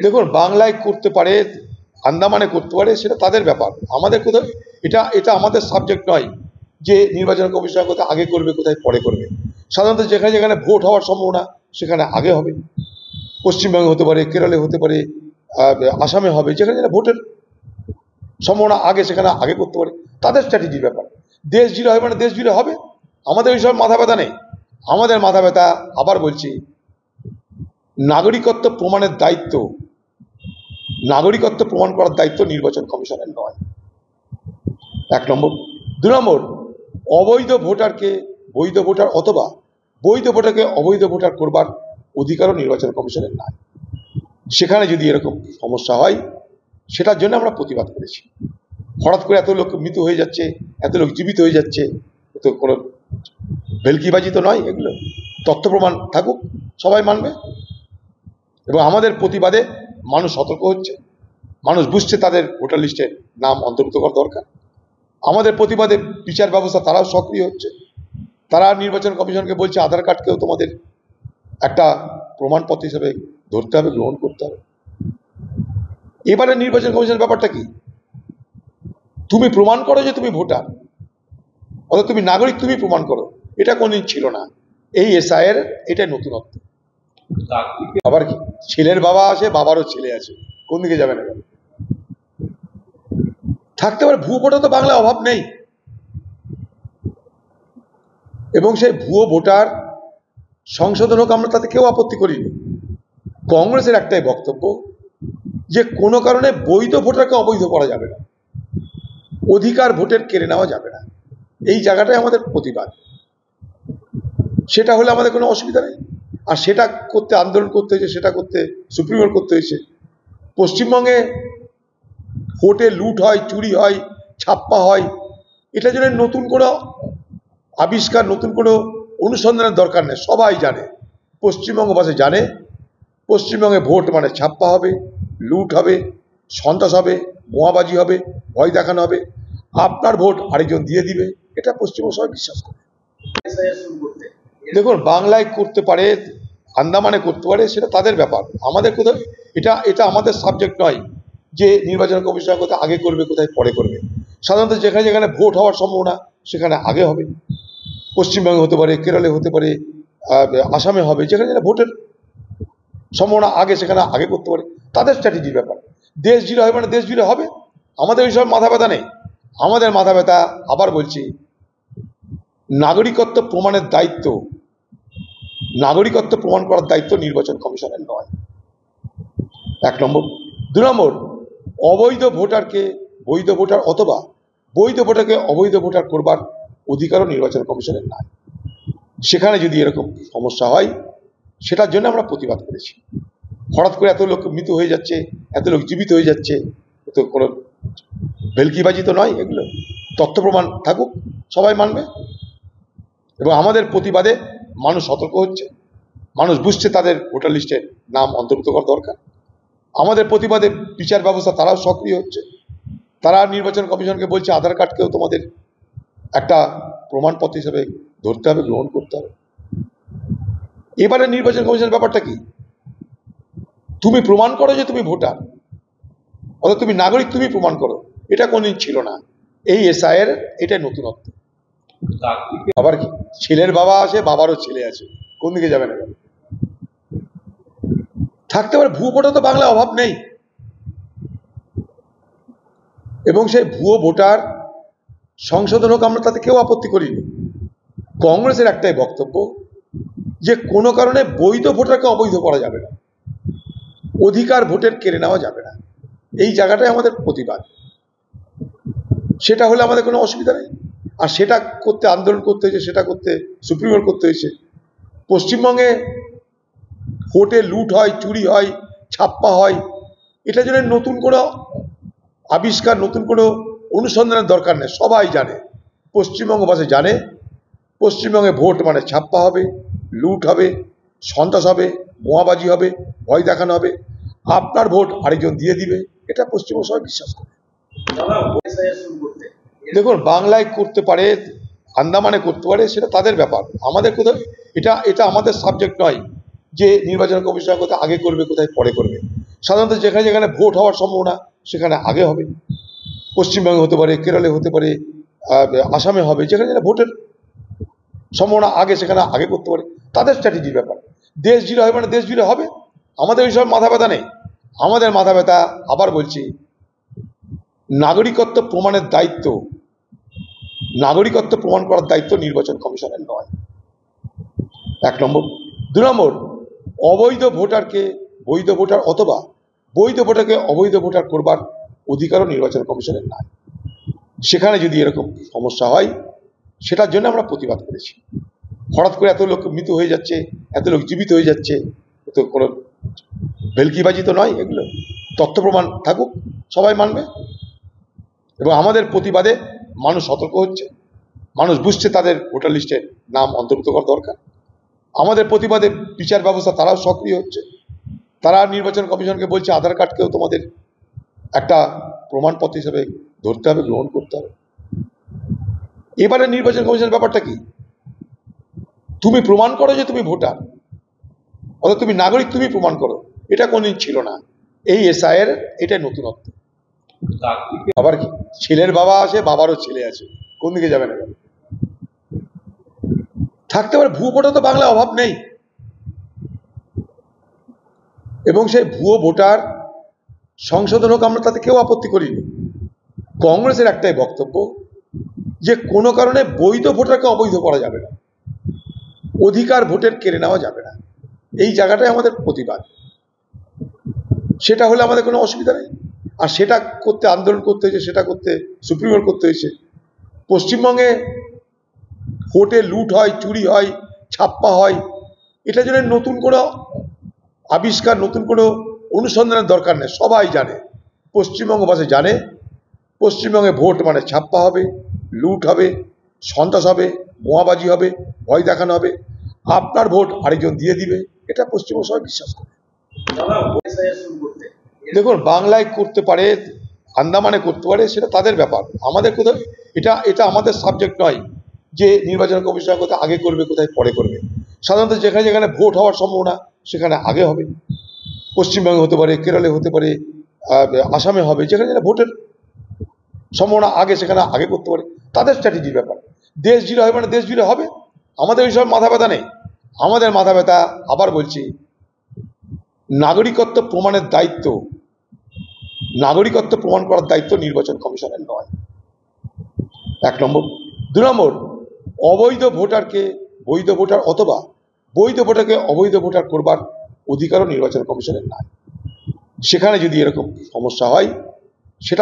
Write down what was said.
দেখুন, বাংলায় করতে পারে, আন্দামানে করতে পারে, সেটা তাদের ব্যাপার। আমাদের কোথাও এটা এটা আমাদের সাবজেক্ট নয় যে নির্বাচন কমিশন কোথায় আগে করবে কোথায় পরে করবে। সাধারণত যেখানে যেখানে ভোট হওয়ার সম্ভাবনা সেখানে আগে হবে। পশ্চিমবঙ্গে হতে পারে, কেরলে হতে পারে, আসামে হবে। যেখানে যেখানে ভোটের সম্ভাবনা আগে সেখানে আগে করতে পারে, তাদের স্ট্র্যাটেজির ব্যাপার। দেশ জুড়ে হবে মানে দেশ জুড়ে হবে, আমাদের ওইসব মাথা ব্যথা নেই। আমাদের মাথা ব্যথা, আবার বলছি, নাগরিকত্ব প্রমাণের দায়িত্ব, নাগরিকত্ব প্রমাণ করার দায়িত্ব নির্বাচন কমিশনের নয়, 1 নম্বর। 2 নম্বর, অবৈধ ভোটারকে বৈধ ভোটার অথবা বৈধ ভোটারকে অবৈধ ভোটার করবার অধিকারও নির্বাচন কমিশনের নাই। সেখানে যদি এরকম সমস্যা হয়, সেটার জন্য আমরা প্রতিবাদ করেছি। হঠাৎ করে এত লোক মৃত হয়ে যাচ্ছে, এত লোক জীবিত হয়ে যাচ্ছে, তো কোনো ভেলকিবাজি তো নয় এগুলো। তথ্য প্রমাণ থাকুক, সবাই মানবে। এবং আমাদের প্রতিবাদে মানুষ সতর্ক হচ্ছে, মানুষ বুঝছে তাদের ভোটার লিস্টে নাম অন্তর্ভুক্ত করা দরকার। আমাদের প্রতিবাদে বিচার ব্যবস্থা তারাও সক্রিয় হচ্ছে। তারা নির্বাচন কমিশনকে বলছে আধার কার্ডকেও তোমাদের একটা প্রমাণপত্র হিসেবে ধরতে হবে, গ্রহণ করতে হবে। এবারে নির্বাচন কমিশনের ব্যাপারটা কি? তুমি প্রমাণ করো যে তুমি ভোটার, অর্থাৎ তুমি নাগরিক, তুমি প্রমাণ করো। এটা কোনদিন ছিল না, এই এসআইয়ের এটাই নতুনত্ব। আবার কি, ছেলের বাবা আছে, বাবারও ছেলে আছে, কোন দিকে যাবে না? থাকতে পারে ভুয়ো ভোটার, তো বাংলায় অভাব নেই। এবং সেই ভুয়ো ভোটার সংশোধন হোক, আমরা তাতে কেউ আপত্তি করিনি। কংগ্রেসের একটাই বক্তব্য যে কোনো কারণে বৈধ ভোটারকে অবৈধ করা যাবে না, অধিকার ভোটের কেড়ে নেওয়া যাবে না। এই জায়গাটাই আমাদের প্রতিবাদ। সেটা হলে আমাদের কোনো অসুবিধা নেই। আর সেটা করতে আন্দোলন করতে হয়েছে, সেটা করতে সুপ্রিম কোর্ট করতে হয়েছে। পশ্চিমবঙ্গে ভোটে লুট হয়, চুরি হয়, ছাপ্পা হয়, এটার জন্য নতুন কোনো আবিষ্কার, নতুন কোনো অনুসন্ধানের দরকার নেই। সবাই জানে, পশ্চিমবঙ্গবাসী জানে, পশ্চিমবঙ্গে ভোট মানে ছাপ্পা হবে, লুট হবে, সন্ত্রাস হবে, বোমাবাজি হবে, ভয় দেখানো হবে, আপনার ভোট আরেকজন দিয়ে দিবে, এটা পশ্চিমবঙ্গ সবাই বিশ্বাস করে। দেখুন, বাংলায় করতে পারে, আন্দামানে করতে পারে, সেটা তাদের ব্যাপার। আমাদের কোথাও এটা আমাদের সাবজেক্ট নয় যে নির্বাচন কমিশন কোথায় আগে করবে কোথায় পরে করবে। সাধারণত যেখানে যেখানে ভোট হওয়ার সম্ভাবনা সেখানে আগে হবে। পশ্চিমবঙ্গে হতে পারে, কেরলে হতে পারে, আসামে হবে। যেখানে যেখানে ভোটের সম্ভাবনা আগে সেখানে আগে করতে পারে, তাদের স্ট্র্যাটেজির ব্যাপার। দেশ জুড়ে হবে মানে দেশ জুড়ে হবে, আমাদের ওইসব মাথা ব্যথা নেই। আমাদের মাথা ব্যথা, আবার বলছি, নাগরিকত্ব প্রমাণের দায়িত্ব, নাগরিকত্ব প্রমাণ করার দায়িত্ব নির্বাচন কমিশনের নয়, 1 নম্বর। 2 নম্বর, অবৈধ ভোটারকে বৈধ ভোটার অথবা বৈধ ভোটারকে অবৈধ ভোটার করবার অধিকারও নির্বাচন কমিশনের নাই। সেখানে যদি এরকম সমস্যা হয়, সেটার জন্য আমরা প্রতিবাদ করেছি। হঠাৎ করে এত লোক মৃত হয়ে যাচ্ছে, এত লোক জীবিত হয়ে যাচ্ছে, তো কোনো ভেলকিবাজি তো নয় এগুলো। তথ্য প্রমাণ থাকুক, সবাই মানবে। এবং আমাদের প্রতিবাদে মানুষ সতর্ক হচ্ছে, মানুষ বুঝছে তাদের ভোটার লিস্টে নাম অন্তর্ভুক্ত করা দরকার। আমাদের প্রতিবাদে বিচার ব্যবস্থা তারাও সক্রিয় হচ্ছে। তারা নির্বাচন কমিশনকে বলছে আধার কার্ডকেও তোমাদের একটা প্রমাণপত্র হিসেবে ধরতে হবে, গ্রহণ করতে হবে। এবারে নির্বাচন কমিশনের ব্যাপারটা কি? তুমি প্রমাণ করো যে তুমি ভোটার, অর্থাৎ তুমি নাগরিক, তুমি প্রমাণ করো। এটা কোনদিন ছিল না, এই এসআইয়ের এটাই নতুনত্ব। আবার কি, ছেলের বাবা আছে, বাবারও ছেলে আছে, কোন দিকে যাবে না? থাকতে পারে ভুয়ো ভোটার, তো বাংলায় অভাব নেই। এবং সেই ভুয়ো ভোটার সংশোধন হোক, আমরা তাতে কেউ আপত্তি করিনি। কংগ্রেসের একটাই বক্তব্য যে কোনো কারণে বৈধ ভোটারকে অবৈধ করা যাবে না, অধিকার ভোটের কেড়ে নেওয়া যাবে না। এই জায়গাটাই আমাদের প্রতিবাদ। সেটা হলে আমাদের কোনো অসুবিধা নেই। আর সেটা করতে আন্দোলন করতে হয়েছে, সেটা করতে সুপ্রিম কোর্ট করতে হয়েছে। পশ্চিমবঙ্গে ভোটে লুট হয়, চুরি হয়, ছাপ্পা হয়, এটার জন্য নতুন কোনো আবিষ্কার, নতুন কোনো অনুসন্ধানের দরকার নেই। সবাই জানে, পশ্চিমবঙ্গবাসী জানে, পশ্চিমবঙ্গে ভোট মানে ছাপ্পা হবে, লুট হবে, সন্ত্রাস হবে, বোমাবাজি হবে, ভয় দেখানো হবে, আপনার ভোট আরেকজন দিয়ে দিবে, এটা পশ্চিমবঙ্গ সবাই বিশ্বাস করে। দেখুন, বাংলায় করতে পারে, আন্দামানে করতে পারে, সেটা তাদের ব্যাপার। আমাদের কোথাও এটা আমাদের সাবজেক্ট নয় যে নির্বাচন কমিশন কোথায় আগে করবে কোথায় পরে করবে। সাধারণত যেখানে যেখানে ভোট হওয়ার সম্ভাবনা সেখানে আগে হবে। পশ্চিমবঙ্গে হতে পারে, কেরলে হতে পারে, আসামে হবে, যেখানে যেখানে ভোটের সম্ভাবনা আগে সেখানে আগে করতে পারে, তাদের স্ট্র্যাটেজির ব্যাপার। দেশ জুড়ে হয় মানে দেশ জুড়ে হবে, আমাদের ওইসব মাথা ব্যথা নেই। আমাদের মাথা ব্যথা, আবার বলছি, নাগরিকত্ব প্রমাণের দায়িত্ব, নাগরিকত্ব প্রমাণ করার দায়িত্ব নির্বাচন কমিশনের নয়, 1 নম্বর। 2 নম্বর, অবৈধ ভোটারকে বৈধ ভোটার অথবা বৈধ ভোটারকে অবৈধ ভোটার করবার অধিকারও নির্বাচন কমিশনের নাই। সেখানে যদি এরকম সমস্যা হয়, সেটার জন্য আমরা প্রতিবাদ করেছি। হঠাৎ করে এত লোক মৃত হয়ে যাচ্ছে, এত লোক জীবিত হয়ে যাচ্ছে, তো কোনো ভেলকিবাজি তো নয় এগুলো। তথ্য প্রমাণ থাকুক, সবাই মানবে। এবং আমাদের প্রতিবাদে মানুষ সতর্ক হচ্ছে, মানুষ বুঝছে তাদের ভোটার লিস্টে নাম অন্তর্ভুক্ত করা দরকার। আমাদের প্রতিবাদে বিচার ব্যবস্থা তারাও সক্রিয় হচ্ছে, তারা নির্বাচন কমিশনকে বলছে আধার কার্ডকেও তোমাদের একটা প্রমাণপত্র হিসেবে ধরতে হবে, গ্রহণ করতে হবে। এবারে নির্বাচন কমিশনের ব্যাপারটা কি? তুমি প্রমাণ করো যে তুমি ভোটার, অর্থাৎ তুমি নাগরিক, তুমি প্রমাণ করো। এটা কোনদিন ছিল না, এই এসআইয়ের এটাই নতুনত্ব। আবার কি, ছেলের বাবা আছে, বাবারও ছেলে আছে, কোন দিকে যাবে না? থাকতে পারে ভুয়ো ভোটার, তো বাংলায় অভাব নেই। এবং সেই ভুয়ো ভোটার সংশোধন হোক, আমরা তাতে কেউ আপত্তি করিনি। কংগ্রেসের একটাই বক্তব্য যে কোনো কারণে বৈধ ভোটারকে অবৈধ করা যাবে না, অধিকার ভোটের কেড়ে নেওয়া যাবে না। এই জায়গাটাই আমাদের প্রতিবাদ। সেটা হলে আমাদের কোনো অসুবিধা নেই। আর সেটা করতে আন্দোলন করতে হয়েছে, সেটা করতে সুপ্রিম কোর্ট করতে হয়েছে। পশ্চিমবঙ্গে ভোটে লুট হয়, চুরি হয়, ছাপ্পা হয়, এটার জন্য নতুন কোনো আবিষ্কার, নতুন কোনো অনুসন্ধানের দরকার নেই। সবাই জানে, পশ্চিমবঙ্গবাসী জানে, পশ্চিমবঙ্গে ভোট মানে ছাপ্পা হবে, লুট হবে, সন্ত্রাস হবে, বোমাবাজি হবে, ভয় দেখানো হবে, আপনার ভোট আরেকজন দিয়ে দিবে, এটা পশ্চিমবঙ্গ সবাই বিশ্বাস করে। দেখুন, বাংলায় করতে পারে, আন্দামানে করতে পারে, সেটা তাদের ব্যাপার। আমাদের কোথাও এটা আমাদের সাবজেক্ট নয় যে নির্বাচন কমিশন কোথায় আগে করবে কোথায় পরে করবে। সাধারণত যেখানে যেখানে ভোট হওয়ার সম্ভাবনা সেখানে আগে হবে। পশ্চিমবঙ্গে হতে পারে, কেরলে হতে পারে, আসামে হবে, যেখানে যেখানে ভোটের সম্ভাবনা আগে সেখানে আগে করতে পারে, তাদের স্ট্র্যাটেজির ব্যাপার। দেশ জুড়ে হয় মানে দেশ জুড়ে হবে, আমাদের ওইসব মাথা ব্যথা নেই। আমাদের মাথা ব্যথা, আবার বলছি, নাগরিকত্ব প্রমাণের দায়িত্ব, নাগরিকত্ব প্রমাণ করার দায়িত্ব নির্বাচন কমিশনের নয়, 1 নম্বর। 2 নম্বর, অবৈধ ভোটারকে বৈধ ভোটার অথবা বৈধ ভোটারকে অবৈধ ভোটার করবার অধিকারও নির্বাচন কমিশনের নাই। সেখানে যদি এরকম সমস্যা হয়, সেটা